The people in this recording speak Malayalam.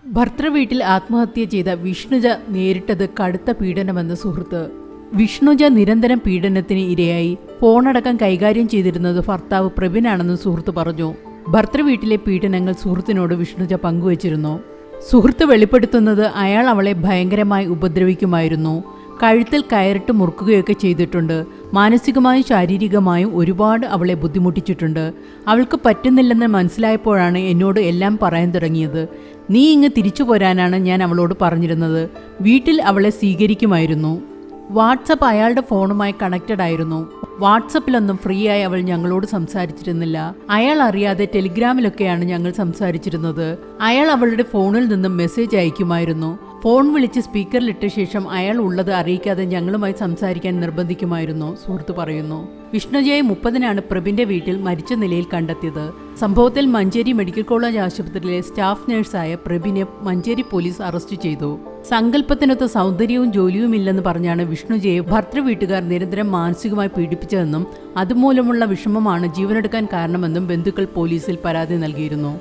ഭർത്തൃവീട്ടിൽ ആത്മഹത്യ ചെയ്ത വിഷ്ണുജ നേരിട്ടത് കടുത്ത പീഡനമെന്ന് സുഹൃത്ത്. വിഷ്ണുജ നിരന്തരം പീഡനത്തിന് ഇരയായി. ഫോണടക്കം കൈകാര്യം ചെയ്തിരുന്നത് ഭർത്താവ് പ്രബിനാണെന്ന് സുഹൃത്ത് പറഞ്ഞു. ഭർത്തൃവീട്ടിലെ പീഡനങ്ങൾ സുഹൃത്തിനോട് വിഷ്ണുജ പങ്കുവച്ചിരുന്നു. സുഹൃത്ത് വെളിപ്പെടുത്തുന്നത് അയാൾ അവളെ ഭയങ്കരമായി ഉപദ്രവിക്കുമായിരുന്നു. കഴുത്തിൽ കയറിട്ട് മുറുക്കുകയൊക്കെ ചെയ്തിട്ടുണ്ട്. മാനസികമായും ശാരീരികമായും ഒരുപാട് അവളെ ബുദ്ധിമുട്ടിച്ചിട്ടുണ്ട്. അവൾക്ക് പറ്റുന്നില്ലെന്ന് മനസ്സിലായപ്പോഴാണ് എന്നോട് എല്ലാം പറയാൻ തുടങ്ങിയത്. നീ ഇങ്ങ് തിരിച്ചു പോരാനാണ് ഞാൻ അവളോട് പറഞ്ഞിരുന്നത്. വീട്ടിൽ അവളെ സ്വീകരിക്കുമായിരുന്നു. വാട്സപ്പ് അയാളുടെ ഫോണുമായി കണക്റ്റഡ് ആയിരുന്നു. വാട്സപ്പിലൊന്നും ഫ്രീ ആയി അവൾ ഞങ്ങളോട് സംസാരിച്ചിരുന്നില്ല. അയാൾ അറിയാതെ ടെലിഗ്രാമിലൊക്കെയാണ് ഞങ്ങൾ സംസാരിച്ചിരുന്നത്. അയാൾ അവളുടെ ഫോണിൽ നിന്നും മെസ്സേജ് അയക്കുമായിരുന്നു. ഫോൺ വിളിച്ച് സ്പീക്കറിലിട്ട ശേഷം അയാൾ ഉള്ളത് അറിയിക്കാതെ ഞങ്ങളുമായി സംസാരിക്കാൻ നിർബന്ധിക്കുമായിരുന്നു, സുഹൃത്ത് പറയുന്നു. വിഷ്ണുജയെ 30-നാണ് പ്രബിന്റെ വീട്ടിൽ മരിച്ച നിലയിൽ കണ്ടെത്തിയത്. സംഭവത്തിൽ മഞ്ചേരി മെഡിക്കൽ കോളേജ് ആശുപത്രിയിലെ സ്റ്റാഫ് നഴ്സായ പ്രബിനെ മഞ്ചേരി പോലീസ് അറസ്റ്റ് ചെയ്തു. സങ്കല്പത്തിനൊത്ത സൗന്ദര്യവും ജോലിയുമില്ലെന്ന് പറഞ്ഞാണ് വിഷ്ണുജയെ ഭർത്തൃവീട്ടുകാർ നിരന്തരം മാനസികമായി പീഡിപ്പിച്ചതെന്നും അതുമൂലമുള്ള വിഷമമാണ് ജീവനെടുക്കാൻ കാരണമെന്നും ബന്ധുക്കൾ പോലീസിൽ പരാതി നൽകിയിരുന്നു.